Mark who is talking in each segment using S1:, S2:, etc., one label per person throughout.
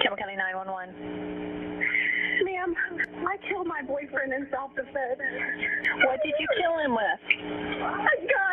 S1: Campbell County 911.
S2: Ma'am, I killed my boyfriend in self-defense.
S1: What did you kill him with?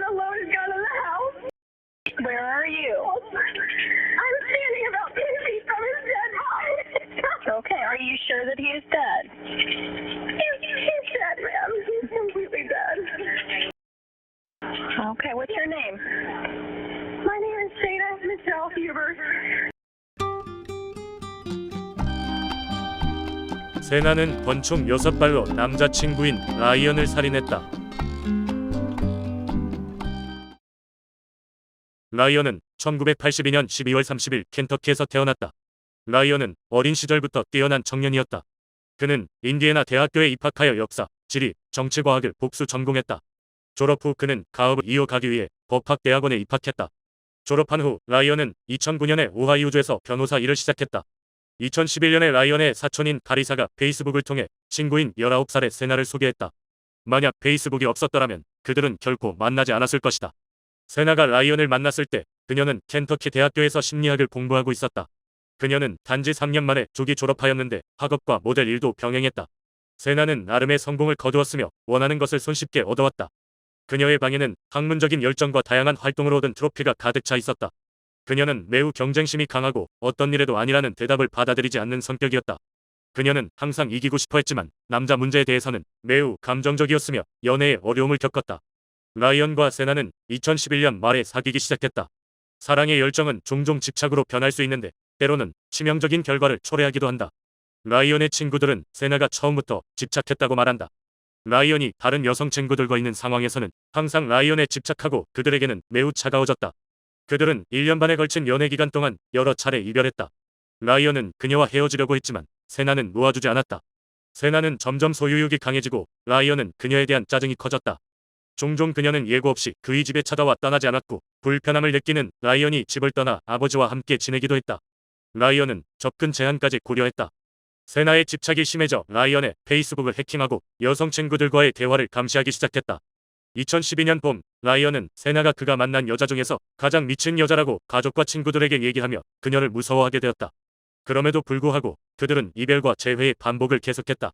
S2: A loaded gun in the house.
S1: Where are you?
S2: I'm standing about 10 feet from his dead body.
S1: Okay, are you sure that he is dead?
S2: He's dead, ma'am. He's completely dead.
S1: Okay, what's your name?
S2: My name is Shayna Michelle Hubert.
S3: 세나는 권총 6발로 남자친구인 라이언을 살인했다. 라이언은 1982년 12월 30일 켄터키에서 태어났다. 라이언은 어린 시절부터 뛰어난 청년이었다. 그는 인디애나 대학교에 입학하여 역사, 지리, 정치과학을 복수 전공했다. 졸업 후 그는 가업을 이어가기 위해 법학대학원에 입학했다. 졸업한 후 라이언은 2009년에 오하이오주에서 변호사 일을 시작했다. 2011년에 라이언의 사촌인 카리사가 페이스북을 통해 친구인 19살의 세나를 소개했다. 만약 페이스북이 없었더라면 그들은 결코 만나지 않았을 것이다. 세나가 라이언을 만났을 때 그녀는 켄터키 대학교에서 심리학을 공부하고 있었다. 그녀는 단지 3년 만에 조기 졸업하였는데 학업과 모델 일도 병행했다. 세나는 나름의 성공을 거두었으며 원하는 것을 손쉽게 얻어왔다. 그녀의 방에는 학문적인 열정과 다양한 활동으로 얻은 트로피가 가득 차 있었다. 그녀는 매우 경쟁심이 강하고 어떤 일에도 아니라는 대답을 받아들이지 않는 성격이었다. 그녀는 항상 이기고 싶어 했지만 남자 문제에 대해서는 매우 감정적이었으며 연애에 어려움을 겪었다. 라이언과 세나는 2011년 말에 사귀기 시작했다. 사랑의 열정은 종종 집착으로 변할 수 있는데 때로는 치명적인 결과를 초래하기도 한다. 라이언의 친구들은 세나가 처음부터 집착했다고 말한다. 라이언이 다른 여성 친구들과 있는 상황에서는 항상 라이언에 집착하고 그들에게는 매우 차가워졌다. 그들은 1년 반에 걸친 연애 기간 동안 여러 차례 이별했다. 라이언은 그녀와 헤어지려고 했지만 세나는 놓아주지 않았다. 세나는 점점 소유욕이 강해지고 라이언은 그녀에 대한 짜증이 커졌다. 종종 그녀는 예고 없이 그의 집에 찾아와 떠나지 않았고 불편함을 느끼는 라이언이 집을 떠나 아버지와 함께 지내기도 했다. 라이언은 접근 제한까지 고려했다. 세나의 집착이 심해져 라이언의 페이스북을 해킹하고 여성 친구들과의 대화를 감시하기 시작했다. 2012년 봄 라이언은 세나가 그가 만난 여자 중에서 가장 미친 여자라고 가족과 친구들에게 얘기하며 그녀를 무서워하게 되었다. 그럼에도 불구하고 그들은 이별과 재회의 반복을 계속했다.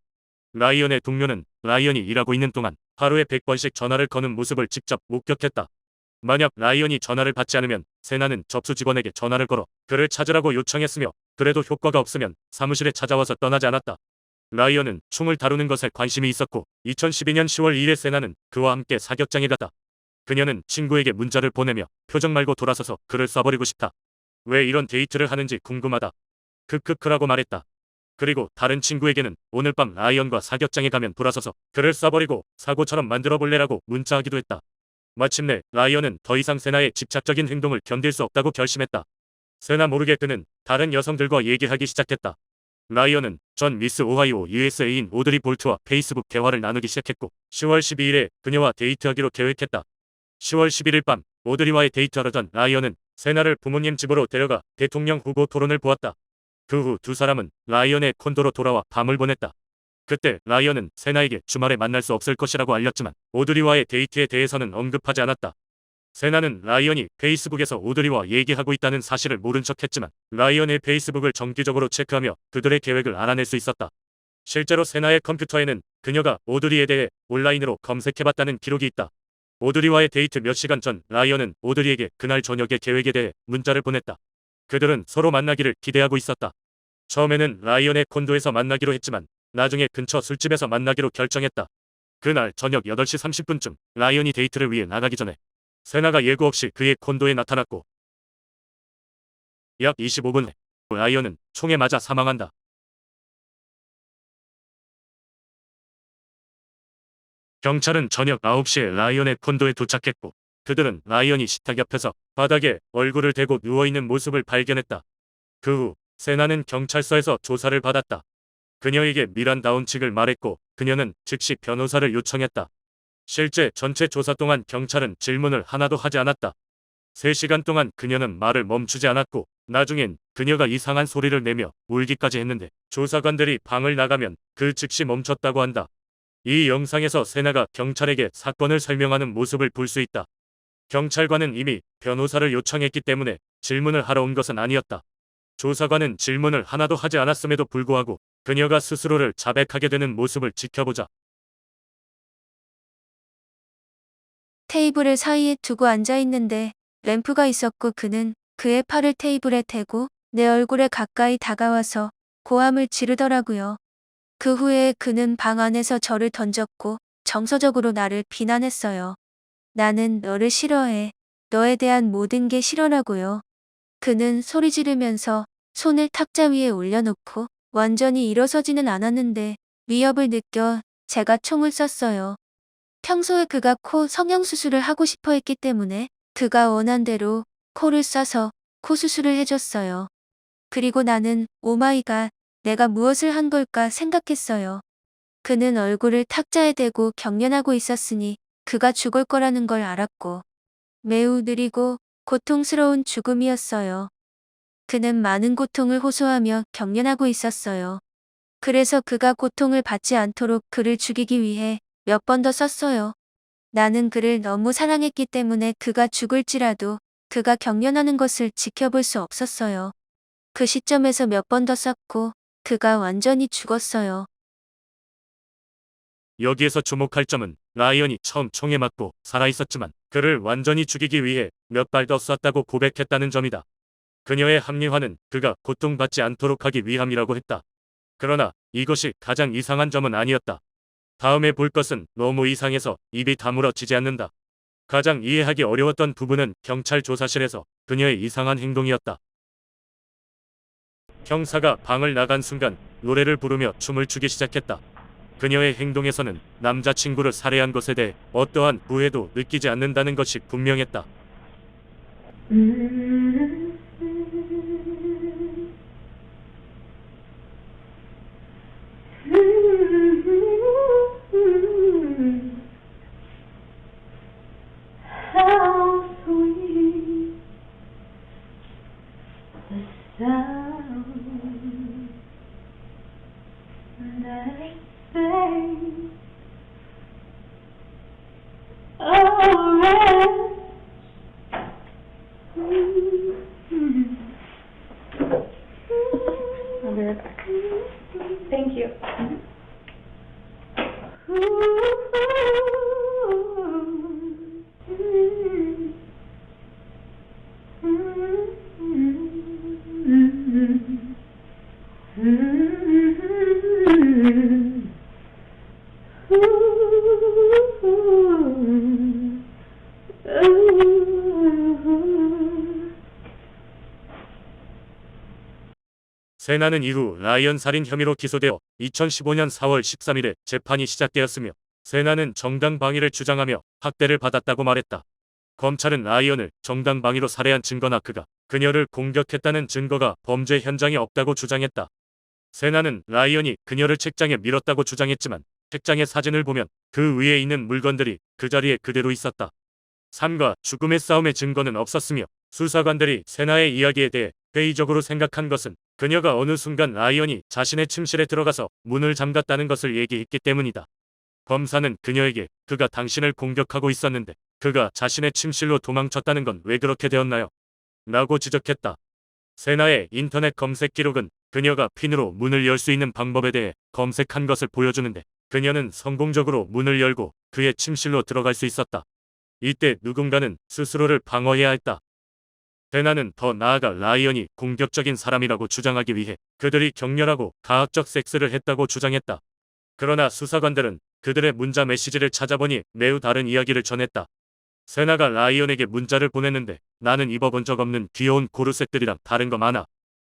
S3: 라이언의 동료는 라이언이 일하고 있는 동안 하루에 100번씩 전화를 거는 모습을 직접 목격했다. 만약 라이언이 전화를 받지 않으면 세나는 접수 직원에게 전화를 걸어 그를 찾으라고 요청했으며 그래도 효과가 없으면 사무실에 찾아와서 떠나지 않았다. 라이언은 총을 다루는 것에 관심이 있었고 2012년 10월 2일에 세나는 그와 함께 사격장에 갔다. 그녀는 친구에게 문자를 보내며 표정 말고 돌아서서 그를 쏴버리고 싶다. 왜 이런 데이트를 하는지 궁금하다. 크크크라고 말했다. 그리고 다른 친구에게는 오늘 밤 라이언과 사격장에 가면 돌아서서 그를 쏴버리고 사고처럼 만들어볼래라고 문자하기도 했다. 마침내 라이언은 더 이상 세나의 집착적인 행동을 견딜 수 없다고 결심했다. 세나 모르게 그는 다른 여성들과 얘기하기 시작했다. 라이언은 전 미스 오하이오 USA인 오드리 볼트와 페이스북 대화를 나누기 시작했고 10월 12일에 그녀와 데이트하기로 계획했다. 10월 11일 밤 오드리와의 데이트하려던 라이언은 세나를 부모님 집으로 데려가 대통령 후보 토론을 보았다. 그 후 두 사람은 라이언의 콘도로 돌아와 밤을 보냈다. 그때 라이언은 세나에게 주말에 만날 수 없을 것이라고 알렸지만 오드리와의 데이트에 대해서는 언급하지 않았다. 세나는 라이언이 페이스북에서 오드리와 얘기하고 있다는 사실을 모른 척했지만 라이언의 페이스북을 정기적으로 체크하며 그들의 계획을 알아낼 수 있었다. 실제로 세나의 컴퓨터에는 그녀가 오드리에 대해 온라인으로 검색해봤다는 기록이 있다. 오드리와의 데이트 몇 시간 전 라이언은 오드리에게 그날 저녁의 계획에 대해 문자를 보냈다. 그들은 서로 만나기를 기대하고 있었다. 처음에는 라이언의 콘도에서 만나기로 했지만 나중에 근처 술집에서 만나기로 결정했다. 그날 저녁 8시 30분쯤 라이언이 데이트를 위해 나가기 전에 세나가 예고 없이 그의 콘도에 나타났고 약 25분 후 라이언은 총에 맞아 사망한다. 경찰은 저녁 9시에 라이언의 콘도에 도착했고 그들은 라이언이 식탁 옆에서 바닥에 얼굴을 대고 누워있는 모습을 발견했다. 그 후 세나는 경찰서에서 조사를 받았다. 그녀에게 미란다운 측을 말했고 그녀는 즉시 변호사를 요청했다. 실제 전체 조사 동안 경찰은 질문을 하나도 하지 않았다. 3시간 동안 그녀는 말을 멈추지 않았고 나중엔 그녀가 이상한 소리를 내며 울기까지 했는데 조사관들이 방을 나가면 그 즉시 멈췄다고 한다. 이 영상에서 세나가 경찰에게 사건을 설명하는 모습을 볼 수 있다. 경찰관은 이미 변호사를 요청했기 때문에 질문을 하러 온 것은 아니었다. 조사관은 질문을 하나도 하지 않았음에도 불구하고 그녀가 스스로를 자백하게 되는 모습을 지켜보자
S4: 테이블을 사이에 두고 앉아 있는데 램프가 있었고 그는 그의 팔을 테이블에 대고 내 얼굴에 가까이 다가와서 고함을 지르더라고요. 그 후에 그는 방 안에서 저를 던졌고 정서적으로 나를 비난했어요. 나는 너를 싫어해. 너에 대한 모든 게 싫어라고요. 그는 소리 지르면서 손을 탁자 위에 올려놓고 완전히 일어서지는 않았는데 위협을 느껴 제가 총을 쐈어요. 평소에 그가 코 성형수술을 하고 싶어 했기 때문에 그가 원한 대로 코를 쏴서 코 수술을 해줬어요. 그리고 나는 오마이갓, 내가 무엇을 한 걸까 생각했어요. 그는 얼굴을 탁자에 대고 경련하고 있었으니 그가 죽을 거라는 걸 알았고 매우 느리고 고통스러운 죽음이었어요. 그는 많은 고통을 호소하며 경련하고 있었어요. 그래서 그가 고통을 받지 않도록 그를 죽이기 위해 몇 번 더 썼어요. 나는 그를 너무 사랑했기 때문에 그가 죽을지라도 그가 경련하는 것을 지켜볼 수 없었어요. 그 시점에서 몇 번 더 썼고 그가 완전히 죽었어요.
S3: 여기에서 주목할 점은 라이언이 처음 총에 맞고 살아있었지만 그를 완전히 죽이기 위해 몇 발 더 쐈다고 고백했다는 점이다. 그녀의 합리화는 그가 고통받지 않도록 하기 위함이라고 했다. 그러나 이것이 가장 이상한 점은 아니었다. 다음에 볼 것은 너무 이상해서 입이 다물어지지 않는다. 가장 이해하기 어려웠던 부분은 경찰 조사실에서 그녀의 이상한 행동이었다. 형사가 방을 나간 순간 노래를 부르며 춤을 추기 시작했다. 그녀의 행동에서는 남자친구를 살해한 것에 대해 어떠한 후회도 느끼지 않는다는 것이 분명했다.
S2: How sweet the sound that sings oh rest. I'll be right back. Thank you.
S3: 세나는 이후 라이언 살인 혐의로 기소되어 2015년 4월 13일에 재판이 시작되었으며 세나는 정당방위를 주장하며 학대를 받았다고 말했다. 검찰은 라이언을 정당방위로 살해한 증거나 그가 그녀를 공격했다는 증거가 범죄 현장에 없다고 주장했다. 세나는 라이언이 그녀를 책장에 밀었다고 주장했지만 책장의 사진을 보면 그 위에 있는 물건들이 그 자리에 그대로 있었다. 삶과 죽음의 싸움의 증거는 없었으며 수사관들이 세나의 이야기에 대해 회의적으로 생각한 것은 그녀가 어느 순간 라이언이 자신의 침실에 들어가서 문을 잠갔다는 것을 얘기했기 때문이다. 검사는 그녀에게 그가 당신을 공격하고 있었는데 그가 자신의 침실로 도망쳤다는 건 왜 그렇게 되었나요? 라고 지적했다. 세나의 인터넷 검색 기록은 그녀가 핀으로 문을 열 수 있는 방법에 대해 검색한 것을 보여주는데 그녀는 성공적으로 문을 열고 그의 침실로 들어갈 수 있었다. 이때 누군가는 스스로를 방어해야 했다. 세나는 더 나아가 라이언이 공격적인 사람이라고 주장하기 위해 그들이 격렬하고 가학적 섹스를 했다고 주장했다. 그러나 수사관들은 그들의 문자 메시지를 찾아보니 매우 다른 이야기를 전했다. 세나가 라이언에게 문자를 보냈는데 나는 입어본 적 없는 귀여운 고르셋들이랑 다른 거 많아.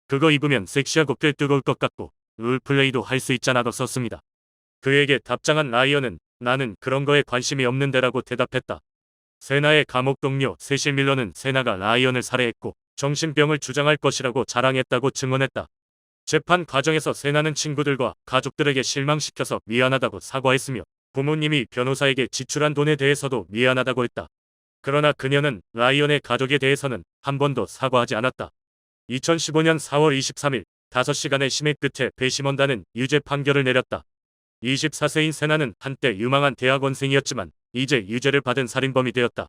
S3: 그거 입으면 섹시하고 꽤 뜨거울 것 같고 롤플레이도 할 수 있잖아도 썼습니다. 그에게 답장한 라이언은 나는 그런 거에 관심이 없는데라고 대답했다. 세나의 감옥 동료 세실 밀러는 세나가 라이언을 살해했고 정신병을 주장할 것이라고 자랑했다고 증언했다. 재판 과정에서 세나는 친구들과 가족들에게 실망시켜서 미안하다고 사과했으며 부모님이 변호사에게 지출한 돈에 대해서도 미안하다고 했다. 그러나 그녀는 라이언의 가족에 대해서는 한 번도 사과하지 않았다. 2015년 4월 23일 5시간의 심의 끝에 배심원단은 유죄 판결을 내렸다. 24세인 세나는 한때 유망한 대학원생이었지만 이제 유죄를 받은 살인범이 되었다.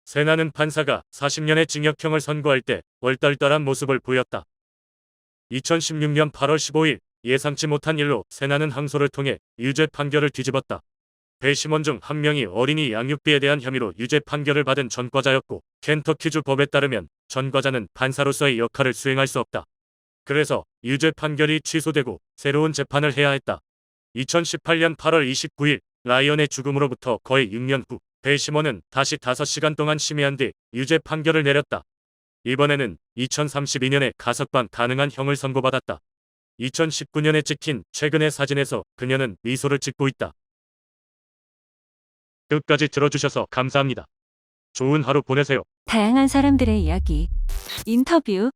S3: 세나는 판사가 40년의 징역형을 선고할 때 얼떨떨한 모습을 보였다. 2016년 8월 15일 예상치 못한 일로 세나는 항소를 통해 유죄 판결을 뒤집었다. 배심원 중 한 명이 어린이 양육비에 대한 혐의로 유죄 판결을 받은 전과자였고 켄터키주 법에 따르면 전과자는 판사로서의 역할을 수행할 수 없다. 그래서 유죄 판결이 취소되고 새로운 재판을 해야 했다. 2018년 8월 29일 라이언의 죽음으로부터 거의 6년 후 배심원은 다시 5시간 동안 심의한 뒤 유죄 판결을 내렸다. 이번에는 2032년에 가석방 가능한 형을 선고받았다. 2019년에 찍힌 최근의 사진에서 그녀는 미소를 짓고 있다. 끝까지 들어주셔서 감사합니다. 좋은 하루 보내세요.
S5: 다양한 사람들의 이야기, 인터뷰,